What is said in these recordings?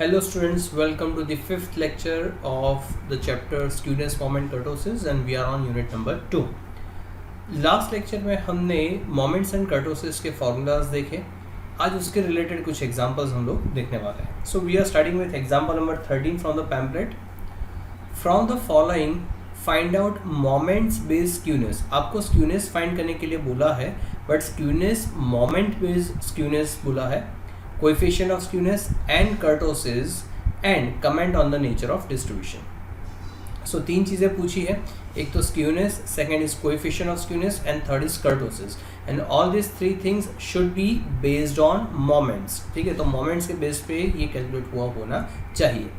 Hello students, welcome to the fifth lecture of the chapter skewness, moment, kurtosis and we are on unit number 2. Last lecture में हमने moments and kurtosis के formulas देखे. आज उसके related कुछ examples हम लोग देखने वाले हैं. So we are starting with example number 13 from the pamphlet. From the following find out moments based skewness. आपको स्क्यूनेस फाइंड करने के लिए बोला है, but skewness moment based skewness बोला है, coefficient of skewness and kurtosis and comment on the nature of distribution. So तीन चीज़ें पूछी है. एक तो skewness, second is coefficient of skewness and third is kurtosis. And all these three things should be based on moments. ठीक है, तो moments के बेस पे ये कैलकुलेट हुआ होना चाहिए.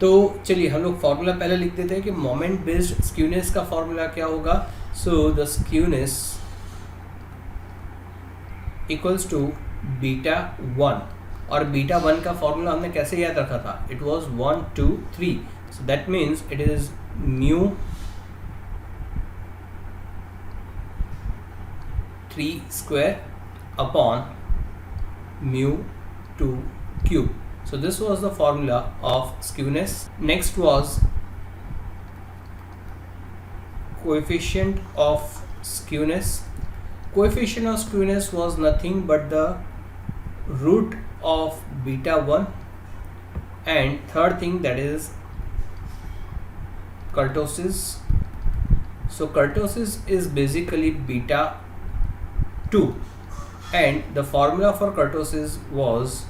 तो चलिए हम लोग फॉर्मूला पहले लिख देते हैं कि मोमेंट बेस्ड स्क्यूनेस का फॉर्मूला क्या होगा. So the skewness equals to beta 1 और बीटा 1 का फॉर्मूला हमने कैसे याद रखा था. It was 1 2 3. So that means it is mu 3 square upon mu 2 cube. So this was the formula of skewness. Next was coefficient of skewness. Coefficient of skewness was nothing but the root of beta 1, and third thing, that is kurtosis. So kurtosis is basically beta 2 and the formula for kurtosis was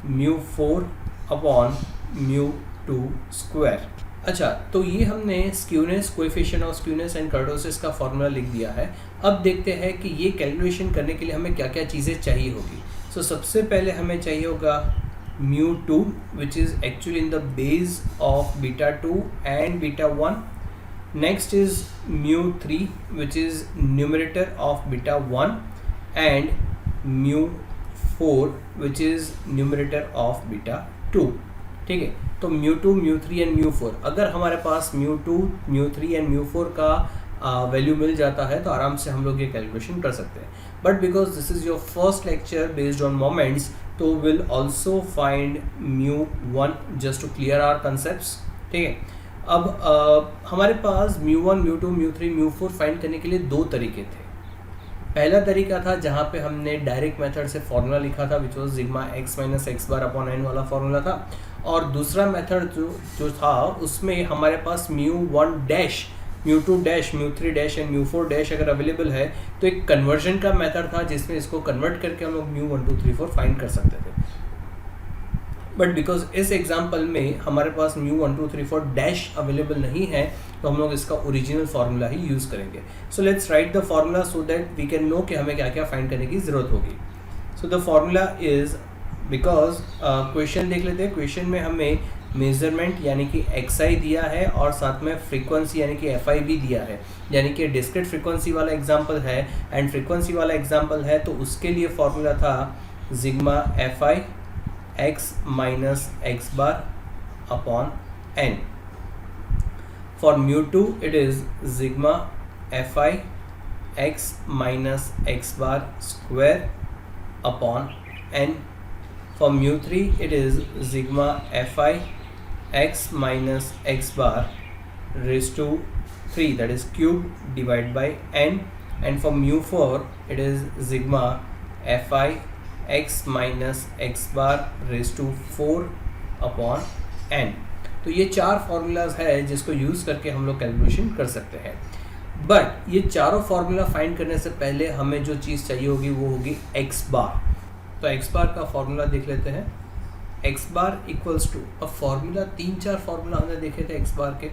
mu 4 upon mu 2 square. अच्छा, तो ये हमने skewness, coefficient of skewness and kurtosis का formula लिख दिया है. अब देखते हैं कि ये कैलकुलेशन करने के लिए हमें क्या क्या चीज़ें चाहिए होगी. सो सबसे पहले हमें चाहिए होगा mu 2 which is actually in the base of beta 2 and beta 1. Next is mu 3 which is numerator of beta 1 and mu 4 which is numerator of beta 2. ठीक है, तो म्यू 2, म्यू 3 एंड म्यू 4. अगर हमारे पास म्यू 2, म्यू 3 एंड म्यू 4 का value मिल जाता है तो आराम से हम लोग ये कैलकुलेशन कर सकते हैं. But because this is your first lecture based on moments, तो will also find mu 1 just to clear our concepts. ठीक है, अब हमारे पास mu 1, mu 2, mu 3, mu 4 find करने के लिए दो तरीके थे. पहला तरीका था जहाँ पे हमने डायरेक्ट मेथड से फॉर्मूला लिखा था which was sigma x minus x bar upon n वाला फॉर्मूला था. और दूसरा मेथड जो था उसमें हमारे पास mu 1 dash, mu 2 dash, mu 3 dash and mu 4 dash अगर अवेलेबल है तो एक कन्वर्जन का मेथड था जिसमें इसको कन्वर्ट करके हम लोग म्यू 1 2 3 4 फाइंड कर सकते थे. बट बिकॉज इस एग्जाम्पल में हमारे पास म्यू 1 2 3 4 डैश अवेलेबल नहीं है तो हम लोग इसका ओरिजिनल फार्मूला ही यूज़ करेंगे. So let's write the formula so that we can know कि हमें क्या क्या फाइंड करने की ज़रूरत होगी. So the formula is, because question देख लेते हैं. क्वेश्चन में हमें मेजरमेंट यानी कि एक्स दिया है और साथ में फ्रीक्वेंसी यानी कि एफ भी दिया है, यानी कि डिस्क्रीट फ्रीक्वेंसी वाला एग्जाम्पल है एंड फ्रीक्वेंसी वाला एग्जाम्पल है. तो उसके लिए फॉर्मूला था sigma F I x minus x bar upon N. For mu 2 it is sigma fi x minus x bar square upon n. For mu 3 it is sigma fi x minus x bar raised to 3, that is cube, divided by n. And for mu 4 it is sigma fi x minus x bar raised to 4 upon n. तो ये चार formulas है जिसको use करके हम लोग calculation कर सकते हैं. बट ये चारों फार्मूला फाइंड करने से पहले हमें जो चीज़ चाहिए होगी वो होगी एक्स बार. तो एक्स बार का फार्मूला देख लेते हैं. एक्स बार इक्वल्स टू, अब फार्मूला 3-4 फार्मूला हमने देखे थे एक्स बार के,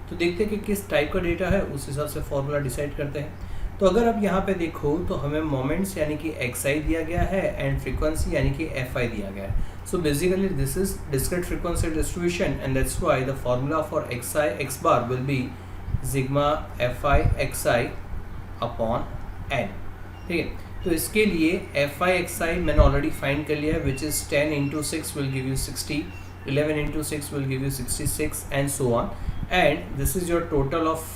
तो देखते हैं कि किस टाइप का डेटा है, उस हिसाब से फार्मूला डिसाइड करते हैं. तो अगर आप यहाँ पे देखो तो हमें मोमेंट्स यानी कि एक्स आई दिया गया है एंड फ्रीक्वेंसी यानी कि एफ आई दिया गया है. So basically this is discrete frequency distribution and that's why the formula for xi x bar will be sigma fi xi upon n. ठीक है, तो इसके लिए fi xi मैंने ऑलरेडी फाइंड कर लिया है which is 10 into 6 will give you 60, 11 into 6 will give you 66 and so on, and this is your total of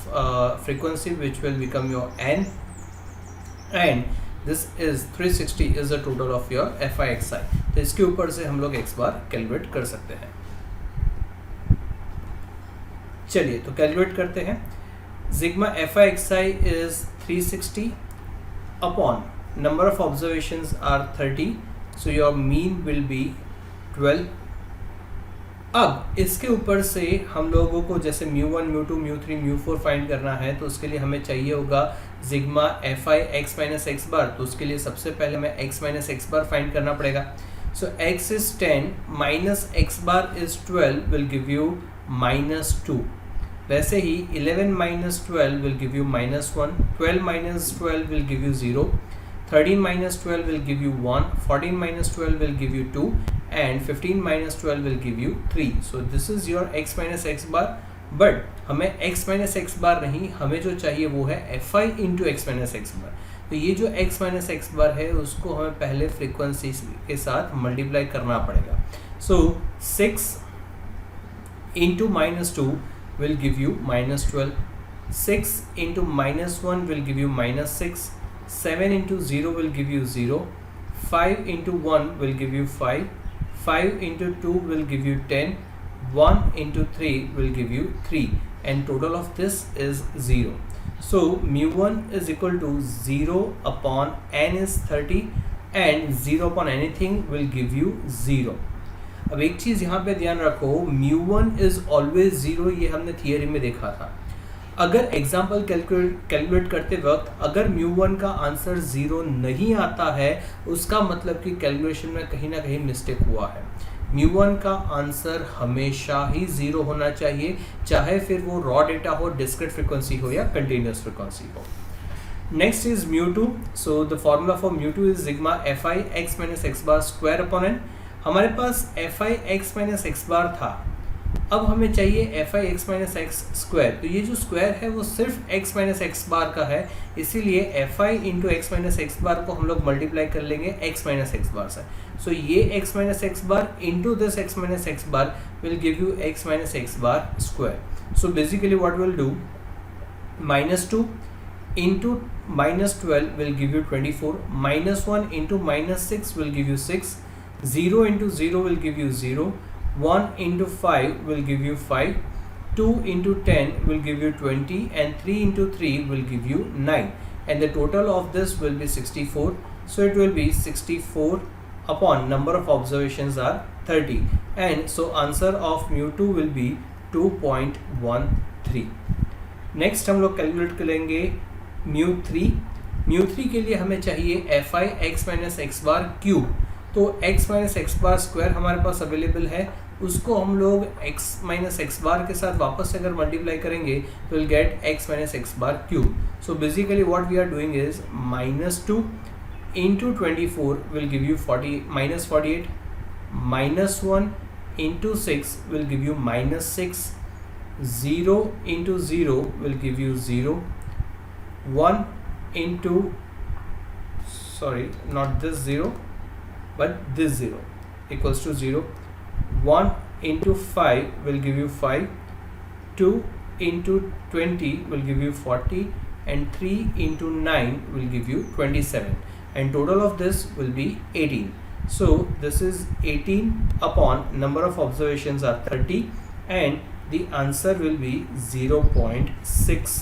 frequency which will become your n, and this is 360 is the total of your f I x i. तो इसके ऊपर से हम लोग x बार calculate कर सकते हैं. चलिए तो कैलकुलेट करते हैं। Sigma F I x I is 360 upon number of observations are 30, so your mean will be 12। अब इसके ऊपर से हम लोगों को जैसे μ1 μ2 μ3 μ4 फाइंड करना है, तो उसके लिए हमें चाहिए होगा sigma F I x minus x bar. तो उसके लिए सबसे पहले हमें x minus x bar find करना पड़ेगा। So x is 10 minus x bar is 12 will give you -2। वैसे ही 11 minus 12 will give you -1, 12 minus 12 will give you 0, 13 minus 12 will give you 1, 14 minus 12 will give you 2, and 15 minus 12 will give you 3. So this is your x minus x bar, but हमें x minus x bar नहीं, हमें जो चाहिए वो है fi into x minus x bar। तो ये जो x minus x bar है उसको हमें पहले फ्रीक्वेंसी के साथ मल्टीप्लाई करना पड़ेगा। So 6 into -2 will give you -12, 6 into -1 will give you -6, 7 into 0 will give you 0, 5 into 1 will give you 5, 5 into 2 will give you 10, 1 into 3 will give you 3, and total of this is 0. So mu1 is equal to 0 upon n is 30, and 0 upon anything will give you 0. अब एक चीज़ यहाँ पे ध्यान रखो, mu1 is always 0, ये हमने theory में देखा था। अगर एग्जाम्पल कैलकुलेट करते वक्त अगर μ1 का आंसर 0 नहीं आता है, उसका मतलब कि कैलकुलेशन में कहीं ना कहीं मिस्टेक हुआ है। μ1 का आंसर हमेशा ही 0 होना चाहिए, चाहे फिर वो रॉ डेटा हो, डिस्क्रीट फ्रीक्वेंसी हो या कंटिन्यूस फ्रीक्वेंसी हो। Next is μ2। So the formula for μ2 is sigma F I x minus x bar square upon n. हमारे पास एफ आई एक्स माइनस एक्स बार था, अब हमें चाहिए एफ आई एक्स माइनस एक्स स्क्वायर। तो ये जो स्क्वायर है वो सिर्फ एक्स माइनस एक्स बार का है, इसीलिए f i into x minus x bar को हम लोग मल्टीप्लाई कर लेंगे एक्स माइनस एक्स बार से। सो ये x minus x bar into this x minus x bar will give you x minus x bar square. So basically what will do, -2 into -12 will give you 24, -1 into -6 will give you 6, 0 into 0 will give you 0, 1 into 5 will give you 5, 2 into 10 will give you 20, and 3 into 3 will give you 9, and the total of this will be 64. So it will be 64 upon number of observations are 30, and so answer of mu2 will be 2.13. Next हम लोग calculate करेंगे mu3 के लिए हमें चाहिए f आई x minus x bar cube. तो x minus x bar square हमारे पास available है, उसको हम लोग x माइनस एक्स बार के साथ वापस से अगर मल्टीप्लाई करेंगे तो will get x minus x bar cube. So basically what we are doing is -2 into 24 will give you -48, -1 into 6 will give you -6, 0 into 0 will give you 0, 1 into not this 0 but this 0 equals to 0, 1 into 5 will give you 5, 2 into 20 will give you 40, and 3 into 9 will give you 27, and total of this will be 18. So this is 18 upon number of observations are 30, and the answer will be 0.6.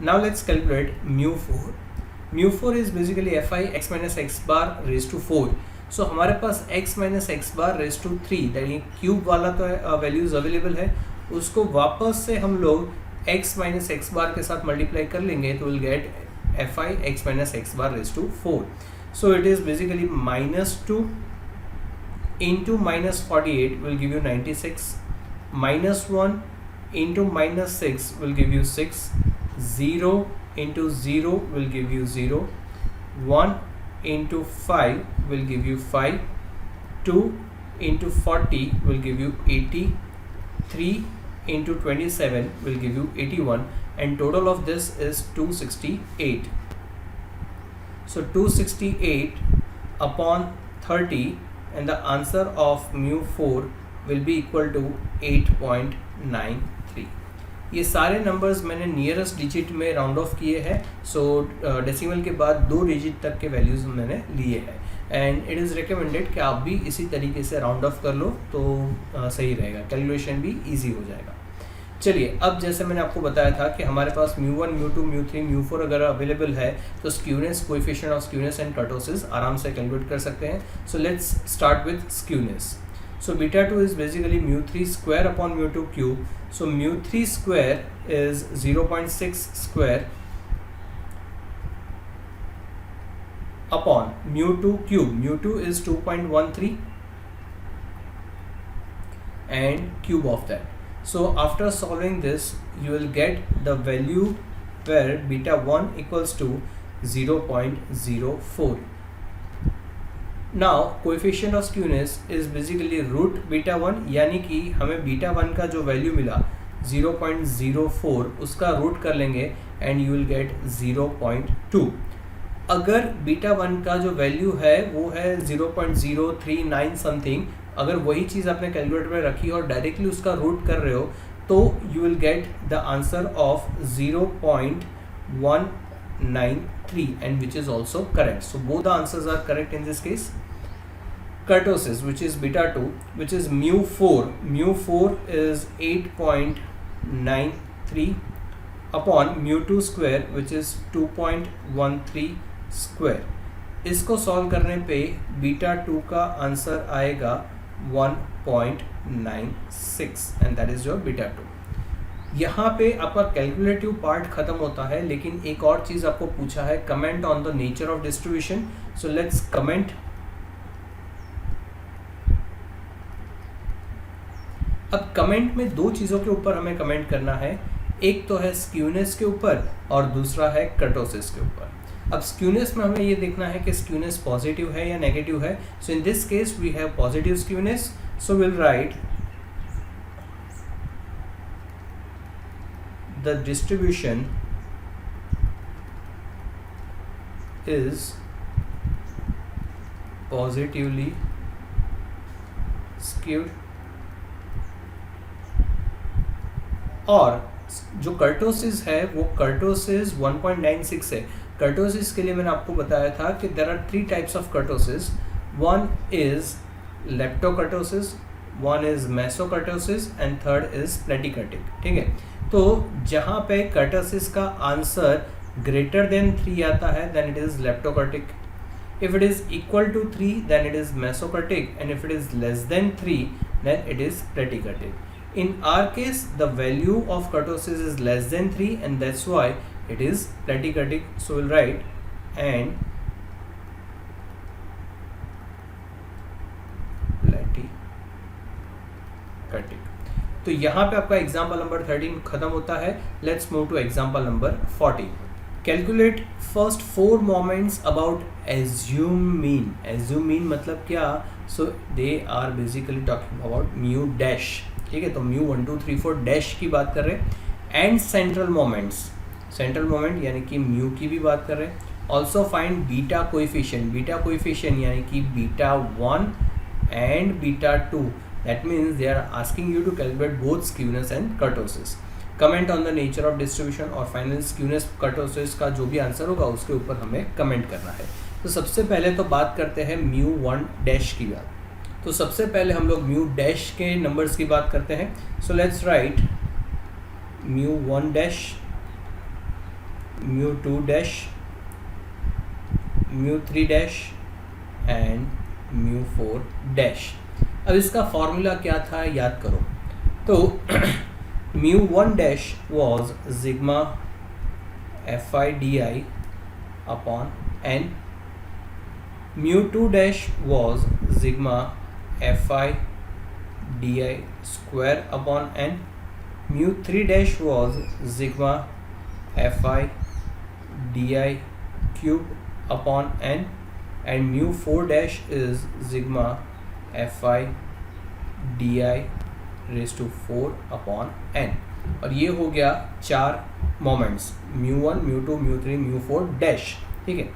Now let's calculate mu4. mu4 is basically fi x minus x bar raised to 4. So हमारे पास x minus x bar raised to 3, यानी cube वाला तो values available है, उसको वापस से हम लोग x minus x bar के साथ मल्टीप्लाई कर लेंगे तो will gate fi x minus x bar raised to 4. So it is basically -2 into -48 will give you 96, -1 into -6 will give you 6, 0 into 0 will give you 0, 1 into 5 will give you 5, 2 into 40 will give you 80, 3 into 27 will give you 81, and total of this is 268. So 268 upon 30, and the answer of mu4 will be equal to 8.93. ये सारे numbers मैंने nearest digit में round of किए हैं। सो decimal के बाद 2 digit तक के वैल्यूज़ मैंने लिए हैं। एंड इट इज़ रिकमेंडेड कि आप भी इसी तरीके से राउंड ऑफ कर लो तो सही रहेगा, कैलकुलेशन भी ईजी हो जाएगा। चलिए, अब जैसे मैंने आपको बताया था कि हमारे पास μ1, μ2, μ3, μ4 अगर अवेलेबल है तो skewness, coefficient of skewness and kurtosis आराम से कैलकुलेट कर सकते हैं। So let's start with skewness. So beta 2 is basically μ3 square upon μ2 cube. So μ3 square is 0.6 square upon μ2 cube. μ2 is 2.13 and cube of that. So after solving this you will get the value where beta 1 equals to 0.04. Now coefficient of skewness is basically root beta 1, यानी कि हमें beta 1 का जो value मिला 0.04 उसका root कर लेंगे and you will get 0.2। अगर बीटा 1 का जो वैल्यू है वो है 0.039 समथिंग, अगर वही चीज़ आपने कैलकुलेटर में रखी और डायरेक्टली उसका रूट कर रहे हो तो you will get the answer of 0.193 and which is also correct. So both the answers are correct in this case. Kurtosis which is beta 2 which is μ4 is 8.93 upon μ2 square which is 2.13 square. इसको solve करने पे beta 2 का answer आएगा 1.96 and that is your beta 2। यहाँ पे आपका calculative part खत्म होता है, लेकिन एक और चीज़ आपको पूछा है, comment on the nature of distribution. So let's comment. अब कमेंट में दो चीज़ों के ऊपर हमें कमेंट करना है, एक तो है स्क्यूनेस के ऊपर और दूसरा है कर्टोसिस के ऊपर। अब स्क्यूनेस में हमें ये देखना है कि स्क्यूनेस पॉजिटिव है या नेगेटिव है। So in this case we have positive skewness, so will write the distribution is positively skewed. और जो कर्टोसिस है वो कर्टोसिस 1.96 है। कर्टोसिस के लिए मैंने आपको बताया था कि there are 3 types of kurtosis. One is leptokurtosis, one is mesokurtosis and third is platykurtic. ठीक है, तो जहाँ पे कर्टोसिस का आंसर ग्रेटर देन 3 आता है then it is leptokurtic. If it is equal to 3 then it is mesokurtic and if it is less than 3 then it is platykurtic. In our case, the value of kurtosis is less than 3 and that's why it is platykurtic. So we'll write and platykurtic. तो यहाँ पे आपका example number 13 खत्म होता है। Let's move to example number 14। Calculate first 4 moments about assume mean. Assume mean मतलब क्या? So they are basically talking about mu dash. ठीक है, तो म्यू 1 2 3 4 डैश की बात कर रहे हैं and central moments, central moment यानी कि म्यू की भी बात कर रहे हैं। Also find beta coefficient, beta coefficient यानी कि beta 1 and beta 2। That means they are asking you to calculate both skewness and kurtosis. Comment on the nature of distribution और फाइनल स्क्यूनेस कर्टोसिस का जो भी आंसर होगा उसके ऊपर हमें कमेंट करना है। तो सबसे पहले तो बात करते हैं म्यू 1 डैश की बात। तो सबसे पहले हम लोग म्यू डैश के नंबर्स की बात करते हैं। So let's right mu 1 dash, mu 2 dash, mu 3 dash and mu 4 dash. अब इसका फॉर्मूला क्या था याद करो। तो mu 1 dash was sigma FI/DI upon n, mu 2 dash was sigma FI/DI square upon n, mu 3 dash was sigma FI/DI cube upon n and mu 4 dash is sigma FI/DI raised to 4 upon n। और ये हो गया 4 moments, mu 1, mu 2, mu 3, mu 4 dash. ठीक है,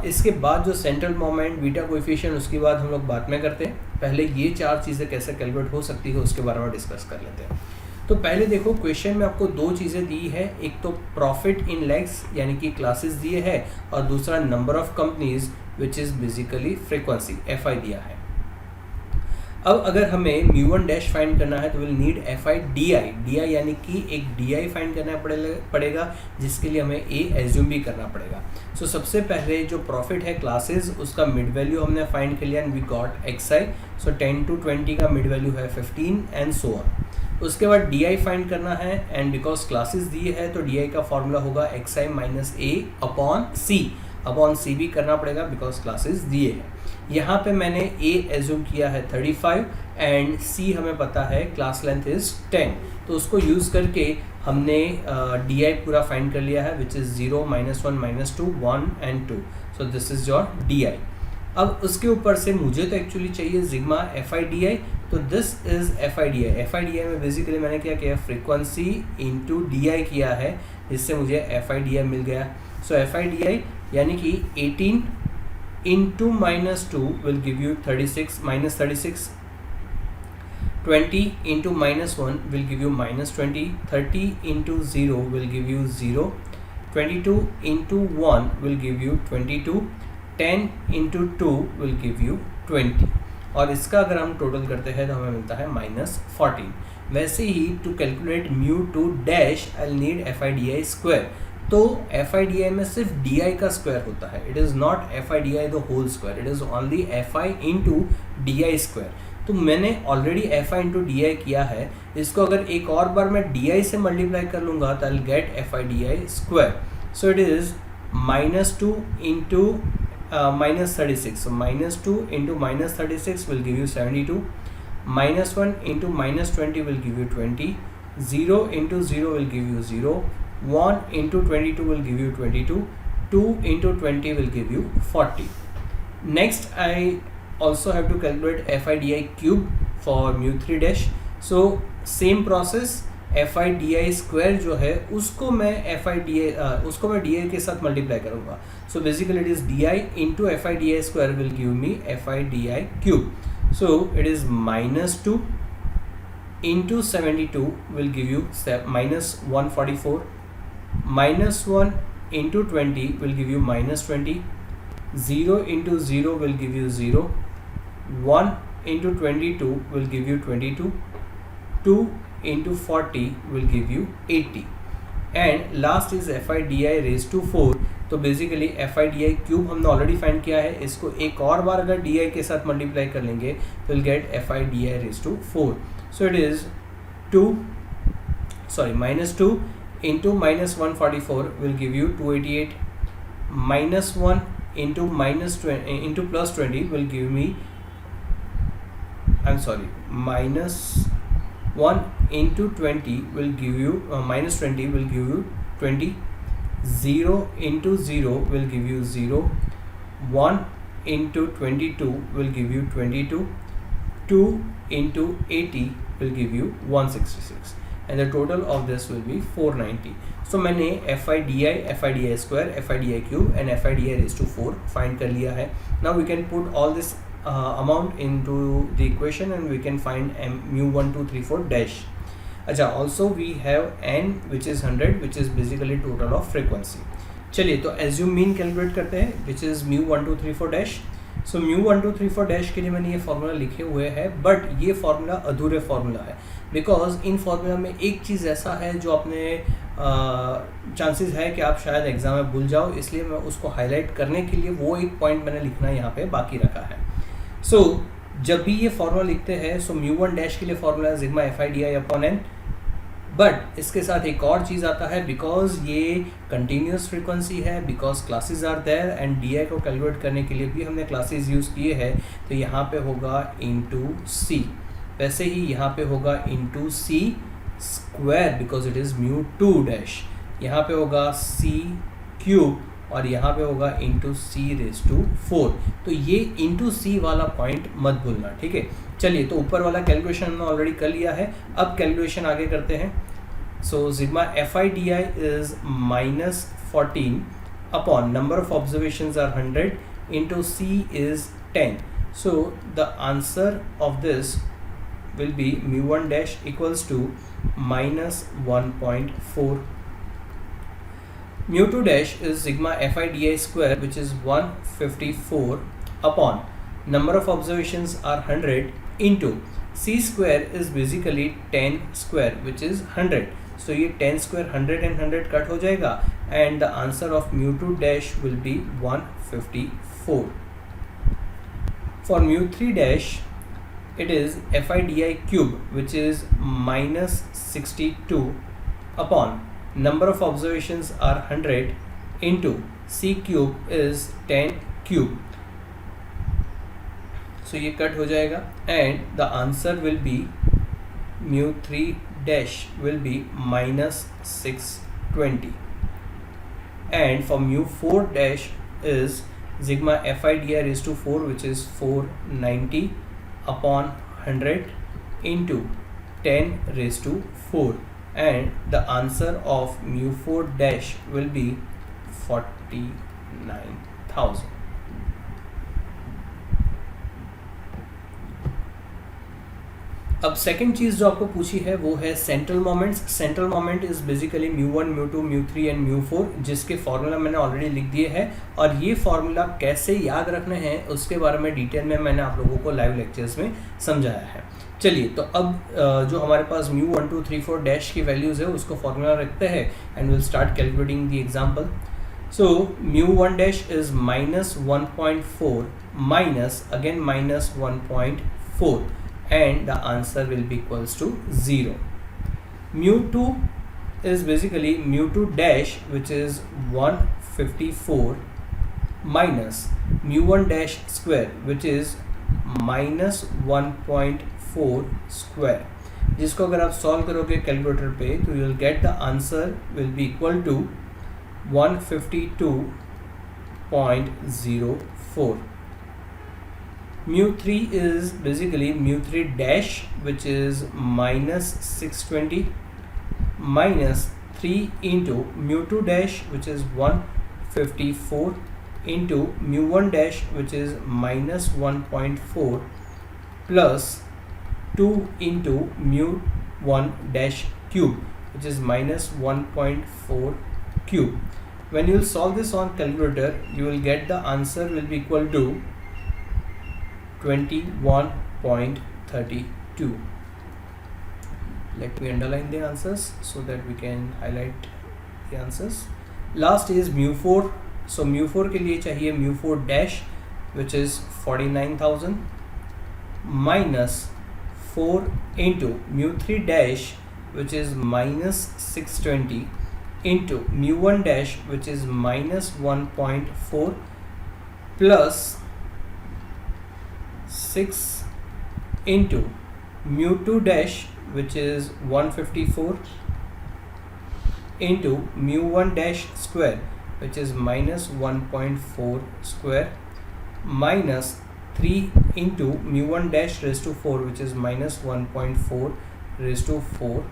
इसके बाद जो central moment, beta coefficient, उसकी बात हम लोग बाद में करते हैं। पहले ये 4 चीज़ें कैसे कैलकुलेट हो सकती है उसके बारे में डिस्कस कर लेते हैं। तो पहले देखो क्वेश्चन में आपको दो चीज़ें दी है, एक तो प्रॉफिट इन लैक्स यानी कि क्लासेस दिए हैं, और दूसरा number of companies which is basically frequency FI दिया है। अब अगर हमें μ1 डैश फाइंड करना है तो विल नीड FI DI यानी कि एक DI फाइंड करना पड़ेगा, जिसके लिए हमें A एज्यूम भी करना पड़ेगा। सो सबसे पहले जो प्रॉफिट है क्लासेस, उसका मिड वैल्यू हमने फाइंड कर लिया and we got XI। So 10 to 20 का मिड वैल्यू है 15 एंड सो ऑन। उसके बाद DI फाइंड करना है एंड बिकॉज क्लासेस दिए है तो DI का फॉर्मूला होगा XI minus A upon C भी करना पड़ेगा बिकॉज क्लासेस दिए हैं। यहाँ पे मैंने A एज्यूम किया है 35 एंड C हमें पता है क्लास लेंथ इज 10, तो उसको यूज़ करके हमने DI पूरा फाइंड कर लिया है which is 0 -1 -2 1 and 2। So this is your DI। अब उसके ऊपर से मुझे तो एक्चुअली चाहिए सिग्मा FI DI, तो दिस इज FI DI में बेसिकली मैंने क्या किया, फ्रीक्वेंसी इंटू DI किया है, जिससे मुझे FI DI मिल गया। सो FI DI यानी कि 18 into -2 will give you 36 -36, 20 into -1 will give you -20, 30 into 0 will give you 0, 22 into 1 will give you 22, 10 into 2 will give you 20, और इसका अगर हम टोटल करते हैं तो हमें मिलता है -14। वैसे ही to calculate μ2 dash I need FI DI square, तो FI DI में सिर्फ DI का स्क्वायर होता है, it is not FI DI the whole square, it is only FI into DI square. तो मैंने ऑलरेडी FI इंटू DI किया है, इसको अगर एक और बार मैं DI से मल्टीप्लाई कर लूँगा तो I will get FI DI square. So it is -2 into -36, so -2 into -36 will give you 72, -1 into -20 will give you 20, 0 into 0 will give you 0, 1 into 22 will give you 22, 2 into 20 will give you 40. Next I also have to calculate FI DI cube for μ3 dash. So same process, FI DI square जो है उसको मैं DI के साथ multiply करूँगा। So basically it is DI into FI DI square will give me FI DI cube. So it is -2 into 72 will give you -144, -1 into 20 will give you -20, 0 into 0 will give you 0, 1 into 22 will give you 22, 2 into 40 will give you 80, and last is FI DI raised to 4। तो basically FI DI cube हमने already find किया है, इसको एक और बार अगर DI के साथ मल्टीप्लाई कर लेंगे तो will gate FI DI raised to 4। So it is -2 into -144 will give you 288, -1 into into +20 will give me, -1 into 20 will give you -20 will give you 20, 0 into 0 will give you 0, 1 into 22 will give you 22, 2 into 80 will give you 166, and the total of this will be 490. So मैंने FI DI square, FI DI cube and FI DI raised to 4 find कर लिया है। Now we can put all this amount into the equation and we can find μ1 2 3 4 dash। अच्छा, also we have n which is 100 which is basically total of frequency। चलिए तो assume mean calculate करते हैं which is μ1 2 3 4 dash। So μ1 2 3 4 dash के लिए मैंने ये formula लिखे हुए हैं, बट ये फार्मूला अधूरे फार्मूला है बिकॉज इन फार्मूला में एक चीज़ ऐसा है जो अपने चांसेस है कि आप शायद एग्जाम में भूल जाओ, इसलिए मैं उसको हाईलाइट करने के लिए वो एक पॉइंट मैंने लिखना यहाँ पे बाकी रखा है। सो जब भी ये फार्मूला लिखते हैं सो μ1 डैश के लिए फार्मूला है sigma FI DI upon n, but इसके साथ एक और चीज़ आता है बिकॉज ये कंटिन्यूस फ्रीक्वेंसी है, because classes are there and DI को कैलकुलेट करने के लिए भी हमने क्लासेस यूज़ किए हैं, तो यहाँ पे होगा इंटू C, वैसे ही यहाँ पे होगा into C square because it is μ2 dash, यहाँ पे होगा C क्यूब और यहाँ पे होगा इंटू C रेज टू 4। तो ये इंटू C वाला पॉइंट मत भूलना, ठीक है। चलिए तो ऊपर वाला कैलकुलेशन हमने ऑलरेडी कर लिया है, अब कैलकुलेशन आगे करते हैं। So sigma FI DI is -14 upon number of observations are 100 into C is 10। So the answer of this will be μ1 dash equals to minus 1.4. Mu 2 dash is sigma fi di square, which is 154 upon number of observations are 100 into c square is basically 10 square, which is 100. So ये 10 square 100 and 100 cut हो जाएगा and the answer of mu 2 dash will be 154. For mu 3 dash it is fi di cube, which is minus 62 upon number of observations are 100 into c cube is 10 cube. So ये cut हो जाएगा and the answer will be mu 3 dash will be minus 620. And for mu 4 dash is sigma fi di raised to 4, which is 490 upon 100 into 10 raised to 4, and the answer of mu 4 dash will be 49,000. अब second चीज जो आपको पूछी है वो है central moments. Central moment is basically mu 1, mu 2, mu 3 and mu 4, जिसके formula मैंने ऑलरेडी लिख दिए हैं और ये फॉर्मूला कैसे याद रखने हैं उसके बारे में डिटेल में मैंने आप लोगों को लाइव लेक्चर्स में समझाया है. चलिए, तो अब जो हमारे पास म्यू 1, 2, 3, 4 डैश की वैल्यूज़ है उसको फॉर्मूला रखते हैं and will start calculating the example. So mu 1 dash is minus 1.4 minus again minus 1.4 and the answer will be equals to 0. Mu 2 is basically mu 2 dash, which is 154 minus mu 1 dash square, which is minus 1.4 square, जिसको अगर आप solve करोगे calculator पे तो you will get the answer will be equal to 152.04. Mu 3 is basically mu 3 dash, which is minus 620 minus 3 into mu 2 dash, which is 154 into mu 1 dash, which is minus 1.4 plus 2 into mu 1 dash cube, which is minus 1.4 cube. When you solve this on calculator, you will get the answer will be equal to 21.32. Let me underline the answers so that we can highlight the answers. Last is mu 4. So mu 4 के लिए चाहिए mu 4 dash, which is 49,000 minus 4 into mu 3 dash, which is minus 620 into mu 1 dash, which is minus 1.4 plus 6 into mu 2 dash, which is 154 into mu 1 dash square, which is minus 1.4 square minus 3 into mu 1 dash raised to 4, which is minus 1.4 raised to 4.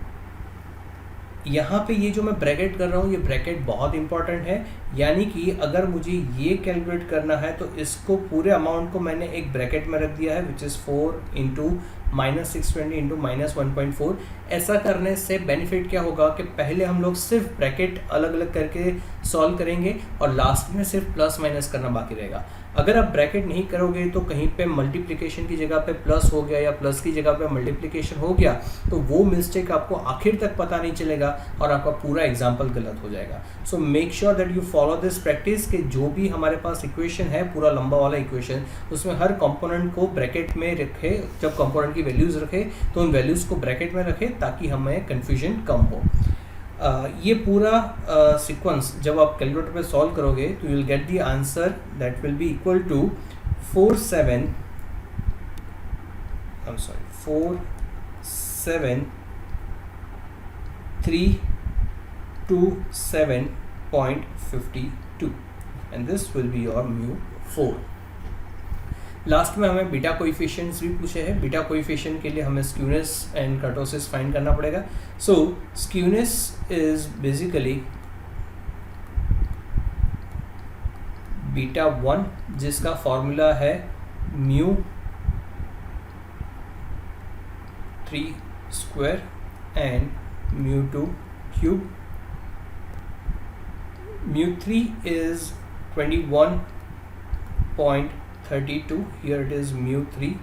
यहाँ पे ये जो मैं bracket कर रहा हूँ ये bracket बहुत इंपॉर्टेंट है, यानी कि अगर मुझे ये कैलकुलेट करना है तो इसको पूरे अमाउंट को मैंने एक ब्रैकेट में रख दिया है, which is 4 into minus 620 into minus 1.4. ऐसा करने से बेनिफिट क्या होगा कि पहले हम लोग सिर्फ ब्रैकेट अलग अलग करके सॉल्व करेंगे और लास्ट में सिर्फ प्लस माइनस करना बाकी रहेगा. अगर आप ब्रैकेट नहीं करोगे तो कहीं पे मल्टीप्लिकेशन की जगह पे प्लस हो गया या प्लस की जगह पे मल्टीप्लिकेशन हो गया तो वो मिस्टेक आपको आखिर तक पता नहीं चलेगा और आपका पूरा एग्जाम्पल गलत हो जाएगा. So make sure that you follow this practice कि जो भी हमारे पास इक्वेशन है पूरा लंबा वाला इक्वेशन उसमें हर कंपोनेंट को ब्रैकेट में रखे. जब कंपोनेंट की वैल्यूज़ रखे तो उन वैल्यूज़ को ब्रैकेट में रखे ताकि हमें कन्फ्यूजन कम हो. ये पूरा सीक्वेंस जब आप कैलकुलेटर पे सॉल्व करोगे तो you will get the answer that will be equal to 47327.52 and this will be your mu 4. Last में हमें बीटा कोएफिशिएंट्स भी पूछे हैं. बीटा कोएफिशिएंट के लिए हमें स्क्यूनेस एंड कर्टोसिस फाइंड करना पड़ेगा. सो स्क्यूनेस इज बेसिकली बीटा 1, जिसका फॉर्मूला है mu 3 square and mu2 cube. mu3 is 21.32, here it is mu3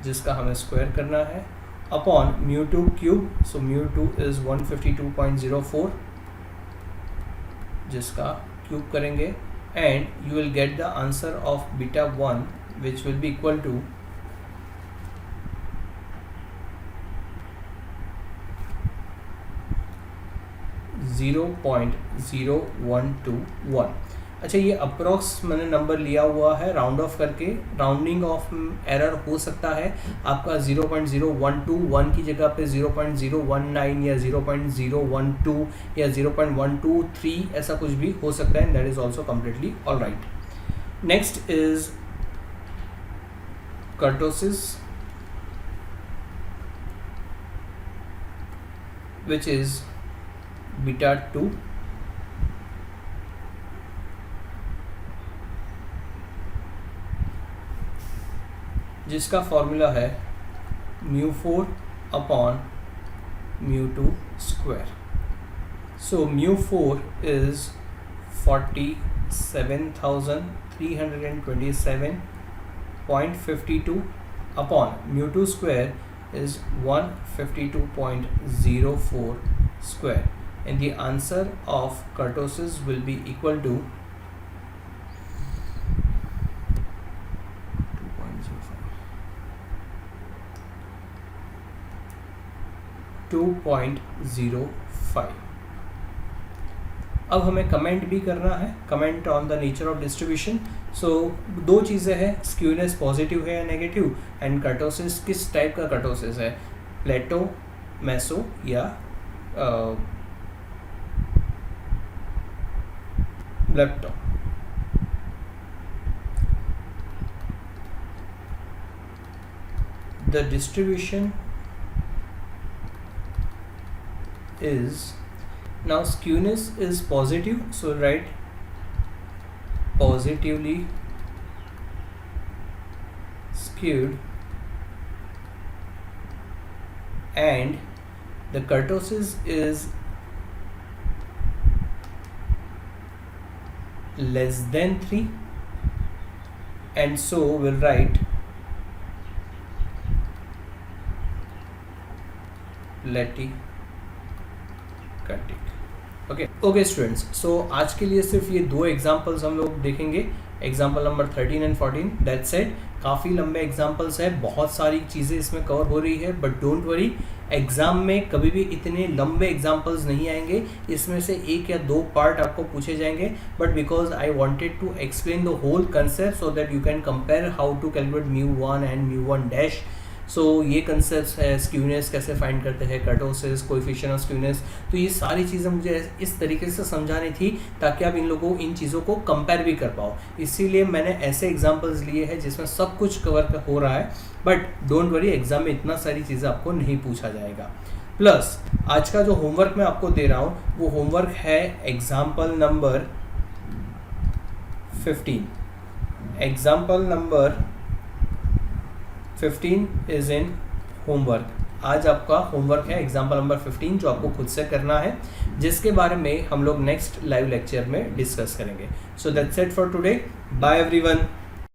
जिसका हमें स्क्वायर करना है upon mu2 cube, so mu2 is 152.04 जिसका क्यूब करेंगे and you will get the answer of beta 1 which will be equal to 0.0121। अच्छा, ये approx मैंने number लिया हुआ है राउंड ऑफ करके, राउंडिंग ऑफ एरर हो सकता है आपका 0.0121 की जगह पे 0.019 या 0.012 या 0.123 ऐसा कुछ भी हो सकता है, that is also completely all right. Next is kurtosis which is beta 2, जिसका फॉर्मूला है mu4 upon mu2 square. So mu4 is 47,327.52 upon mu2 square is 152.04 square, and the answer of kurtosis will be equal to 2.05। अब हमें comment भी करना है, comment on the nature of distribution. So दो चीज़ें हैं, स्क्यूनेस पॉजिटिव है या नेगेटिव, एंड कर्टोसिस किस टाइप का कर्टोसिस है, प्लेटो, मेसो या lepto. The distribution is, now skewness is positive, so write positively skewed, and the kurtosis is less than 3, and so we'll write platykurtic. Okay students, so आज के लिए सिर्फ ये दो एग्जांपल्स हम लोग देखेंगे, example number 13 and 14। That's it. काफ़ी लंबे एग्जांपल्स है, बहुत सारी चीज़ें इसमें कवर हो रही है, बट डोंट वरी, एग्ज़ाम में कभी भी इतने लंबे एग्जांपल्स नहीं आएंगे, इसमें से एक या दो पार्ट आपको पूछे जाएंगे, but because I wanted to explain the whole concept so that you can compare how to calculate mu1 and mu1 dash. सो ये कंसेप्ट है, स्क्यूनेस कैसे फाइंड करते हैं, कर्टोसिस, कोएफिशिएंट ऑफ स्क्यूनेस, तो ये सारी चीज़ें मुझे इस तरीके से समझानी थी ताकि आप इन चीज़ों को कंपेयर भी कर पाओ। इसीलिए मैंने ऐसे एग्जांपल्स लिए हैं जिसमें सब कुछ कवर हो रहा है, बट डोंट वरी, एग्जाम में इतना सारी चीज़ें आपको नहीं पूछा जाएगा। प्लस आज का जो होमवर्क मैं आपको दे रहा हूँ वो होमवर्क है example number 15। Example number 15 is in homework. आज आपका होमवर्क है एग्जाम्पल नंबर 15 जो आपको खुद से करना है, जिसके बारे में हम लोग नेक्स्ट लाइव लेक्चर में डिस्कस करेंगे। So that's it for today, bye everyone.